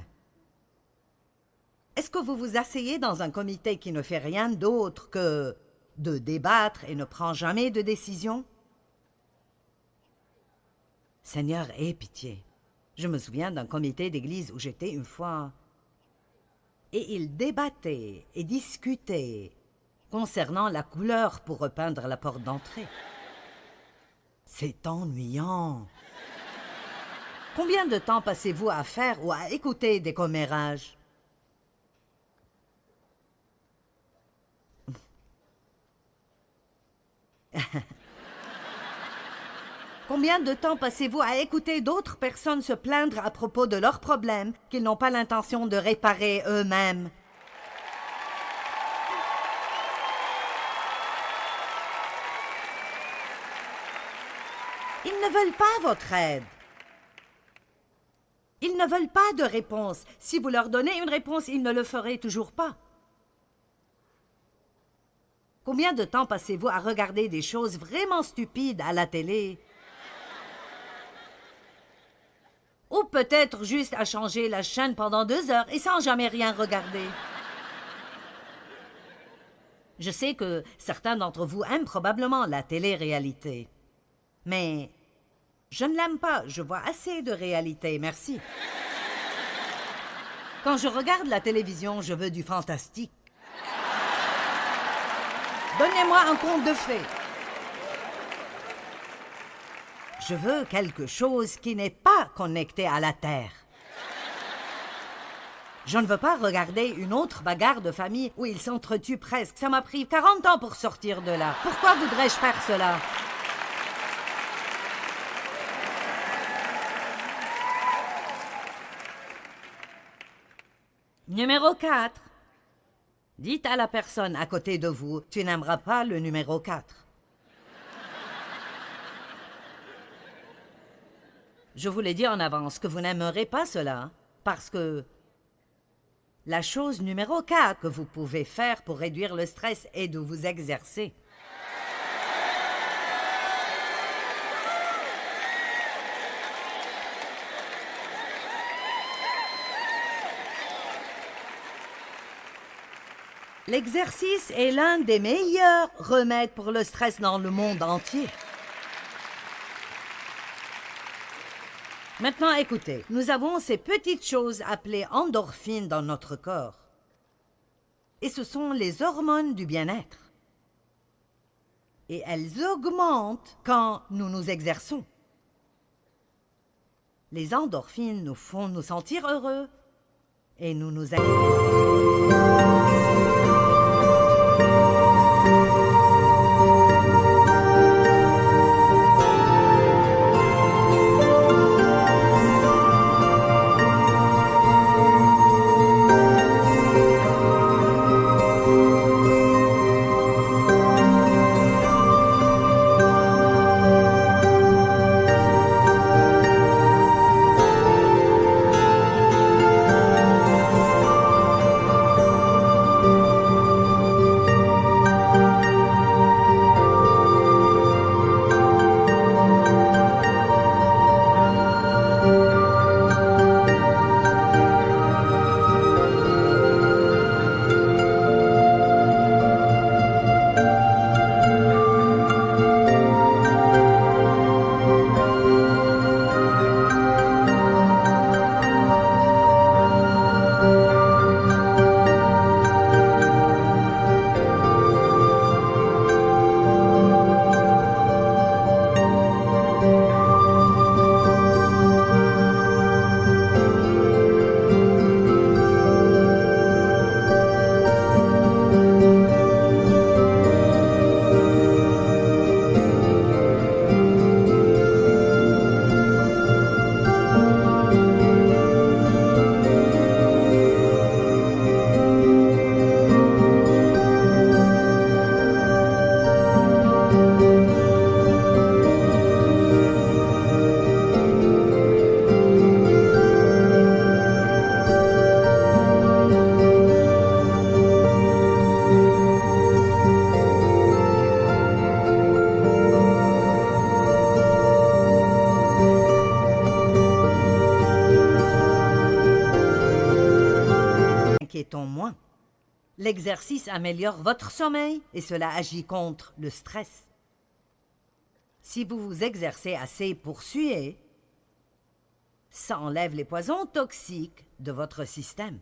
Est-ce que vous vous asseyez dans un comité qui ne fait rien d'autre que de débattre et ne prend jamais de décision? Seigneur, aie pitié. Je me souviens d'un comité d'église où j'étais une fois. Et ils débattaient et discutaient concernant la couleur pour repeindre la porte d'entrée. C'est ennuyant. Combien de temps passez-vous à faire ou à écouter des commérages? Combien de temps passez-vous à écouter d'autres personnes se plaindre à propos de leurs problèmes qu'ils n'ont pas l'intention de réparer eux-mêmes? Ils ne veulent pas votre aide. Ils ne veulent pas de réponse. Si vous leur donnez une réponse, ils ne le feraient toujours pas. Combien de temps passez-vous à regarder des choses vraiment stupides à la télé? Ou peut-être juste à changer la chaîne pendant 2 heures et sans jamais rien regarder. Je sais que certains d'entre vous aiment probablement la télé-réalité. Mais je ne l'aime pas. Je vois assez de réalité, merci. Quand je regarde la télévision, je veux du fantastique. Donnez-moi un conte de fées. Je veux quelque chose qui n'est pas connecté à la Terre. Je ne veux pas regarder une autre bagarre de famille où ils s'entretuent presque. Ça m'a pris 40 ans pour sortir de là. Pourquoi voudrais-je faire cela? Numéro 4. Dites à la personne à côté de vous, tu n'aimeras pas le numéro 4. Je vous l'ai dit en avance que vous n'aimerez pas cela, parce que la chose numéro 4 que vous pouvez faire pour réduire le stress est de vous exercer. L'exercice est l'un des meilleurs remèdes pour le stress dans le monde entier. Maintenant, écoutez, nous avons ces petites choses appelées endorphines dans notre corps. Et ce sont les hormones du bien-être. Et elles augmentent quand nous nous exerçons. Les endorphines nous font nous sentir heureux et nous nous inquiétons moins. L'exercice améliore votre sommeil et cela agit contre le stress. Si vous vous exercez assez pour suer, ça enlève les poisons toxiques de votre système.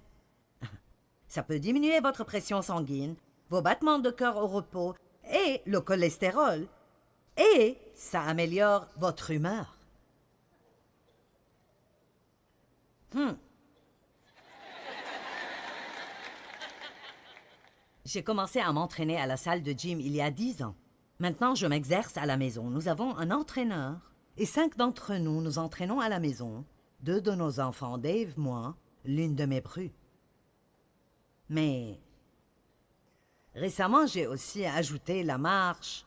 Ça peut diminuer votre pression sanguine, vos battements de cœur au repos et le cholestérol, et ça améliore votre humeur. J'ai commencé à m'entraîner à la salle de gym il y a 10 ans. Maintenant, je m'exerce à la maison. Nous avons un entraîneur et 5 d'entre nous nous entraînons à la maison. 2 de nos enfants, Dave, moi, l'une de mes prues. Mais récemment, j'ai aussi ajouté la marche.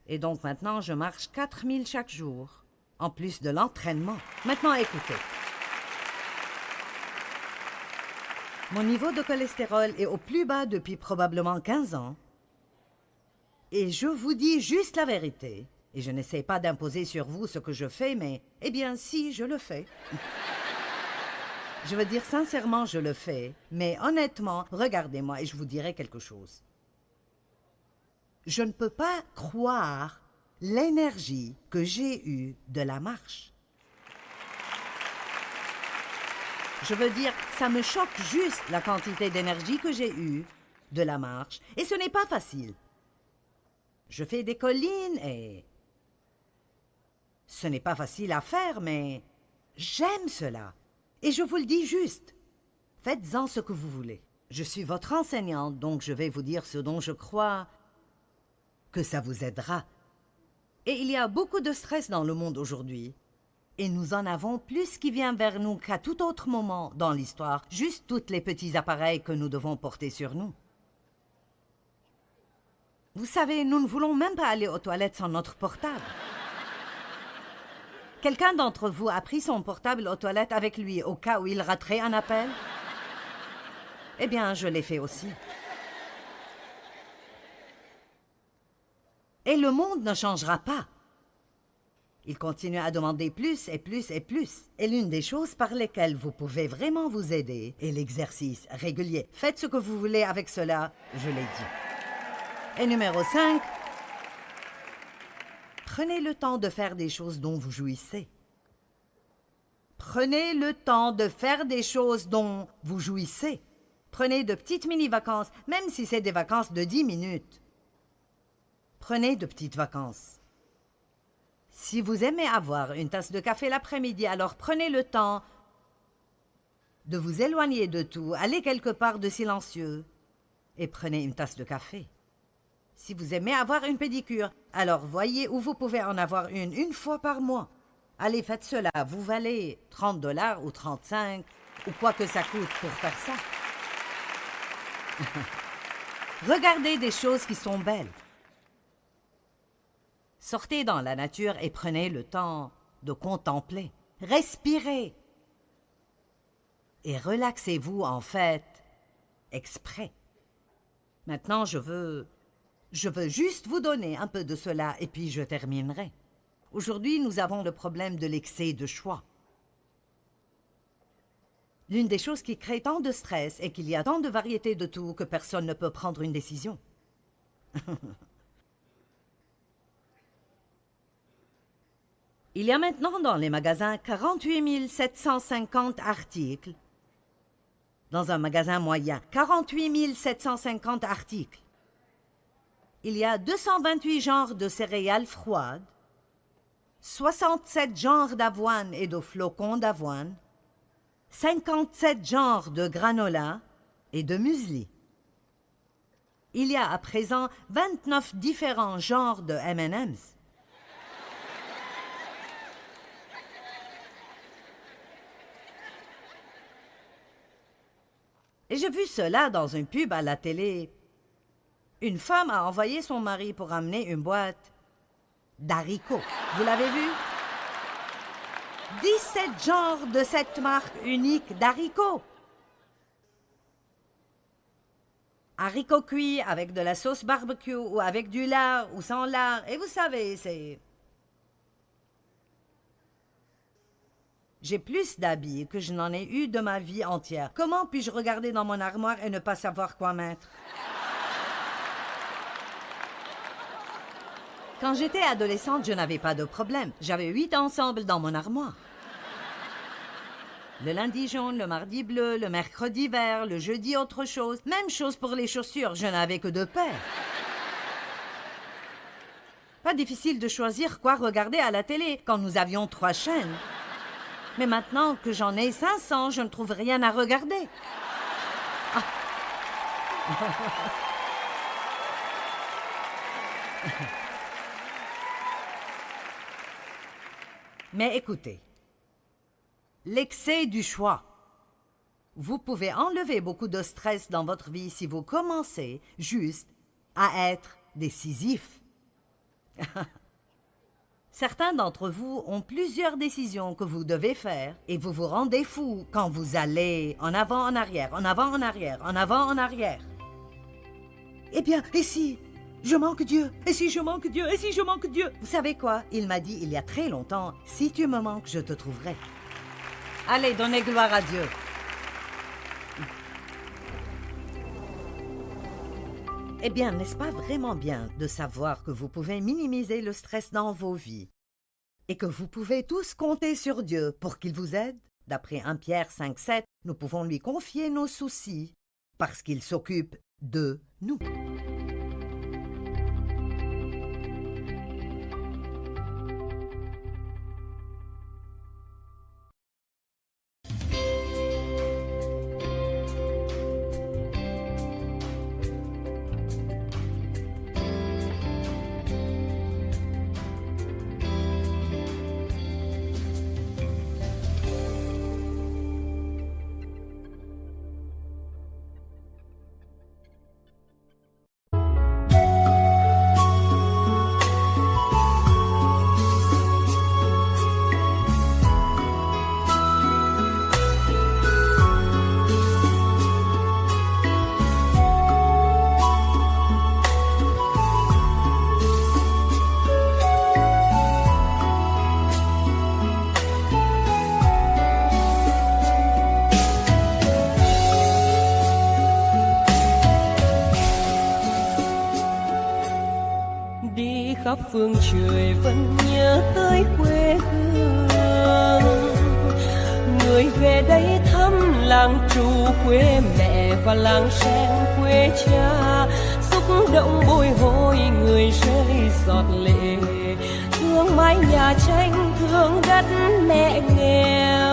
Et donc maintenant, je marche 4000 chaque jour, en plus de l'entraînement. Maintenant, écoutez. Mon niveau de cholestérol est au plus bas depuis probablement 15 ans. Et je vous dis juste la vérité. Et je n'essaie pas d'imposer sur vous ce que je fais, mais, eh bien, si, je le fais. Je veux dire sincèrement, je le fais. Mais honnêtement, regardez-moi et je vous dirai quelque chose. Je ne peux pas croire l'énergie que j'ai eue de la marche. Je veux dire, ça me choque juste la quantité d'énergie que j'ai eue de la marche. Et ce n'est pas facile. Je fais des collines et ce n'est pas facile à faire, mais j'aime cela. Et je vous le dis juste, faites-en ce que vous voulez. Je suis votre enseignante, donc je vais vous dire ce dont je crois que ça vous aidera. Et il y a beaucoup de stress dans le monde aujourd'hui. Et nous en avons plus qui vient vers nous qu'à tout autre moment dans l'histoire, juste tous les petits appareils que nous devons porter sur nous. Vous savez, nous ne voulons même pas aller aux toilettes sans notre portable. Quelqu'un d'entre vous a pris son portable aux toilettes avec lui au cas où il raterait un appel? Eh bien, je l'ai fait aussi. Et le monde ne changera pas. Il continue à demander plus et plus et plus. Et l'une des choses par lesquelles vous pouvez vraiment vous aider est l'exercice régulier. Faites ce que vous voulez avec cela, je l'ai dit. Et numéro 5, prenez le temps de faire des choses dont vous jouissez. Prenez le temps de faire des choses dont vous jouissez. Prenez de petites mini-vacances, même si c'est des vacances de 10 minutes. Prenez de petites vacances. Si vous aimez avoir une tasse de café l'après-midi, alors prenez le temps de vous éloigner de tout, allez quelque part de silencieux et prenez une tasse de café. Si vous aimez avoir une pédicure, alors voyez où vous pouvez en avoir une fois par mois. Allez, faites cela, vous valez 30 $ ou 35 ou quoi que ça coûte pour faire ça. Regardez des choses qui sont belles. Sortez dans la nature et prenez le temps de contempler. Respirez. Et relaxez-vous, en fait, exprès. Maintenant, je veux juste vous donner un peu de cela et puis je terminerai. Aujourd'hui, nous avons le problème de l'excès de choix. L'une des choses qui crée tant de stress est qu'il y a tant de variétés de tout que personne ne peut prendre une décision. Il y a maintenant dans les magasins 48 750 articles. Dans un magasin moyen, 48 750 articles. Il y a 228 genres de céréales froides, 67 genres d'avoine et de flocons d'avoine, 57 genres de granola et de muesli. Il y a à présent 29 différents genres de M&M's. Et j'ai vu cela dans une pub à la télé. Une femme a envoyé son mari pour amener une boîte d'haricots. Vous l'avez vu? 17 genres de cette marque unique d'haricots. Haricots cuits avec de la sauce barbecue ou avec du lard ou sans lard. Et vous savez, c'est... J'ai plus d'habits que je n'en ai eu de ma vie entière. Comment puis-je regarder dans mon armoire et ne pas savoir quoi mettre? Quand j'étais adolescente, je n'avais pas de problème. J'avais 8 ensembles dans mon armoire. Le lundi jaune, le mardi bleu, le mercredi vert, le jeudi autre chose. Même chose pour les chaussures, je n'avais que 2 paires. Pas difficile de choisir quoi regarder à la télé quand nous avions 3 chaînes. Mais maintenant que j'en ai 500, je ne trouve rien à regarder. Ah. Mais écoutez, l'excès du choix. Vous pouvez enlever beaucoup de stress dans votre vie si vous commencez juste à être décisif. Certains d'entre vous ont plusieurs décisions que vous devez faire et vous vous rendez fou quand vous allez en avant, en arrière, en avant, en arrière, en avant, en arrière. Eh bien, et si je manque Dieu? Et si je manque Dieu? Et si je manque Dieu? Vous savez quoi? Il m'a dit il y a très longtemps, si tu me manques, je te trouverai. Allez, donnez gloire à Dieu. Eh bien, n'est-ce pas vraiment bien de savoir que vous pouvez minimiser le stress dans vos vies et que vous pouvez tous compter sur Dieu pour qu'il vous aide? D'après 1 Pierre 5,7, nous pouvons lui confier nos soucis parce qu'il s'occupe de nous. khắp phương trời vẫn nhớ tới quê hương. Người về đây thăm làng trù quê mẹ và làng sen quê cha, xúc động bồi hồi người rơi giọt lệ, thương mái nhà tranh thương đất mẹ nghèo.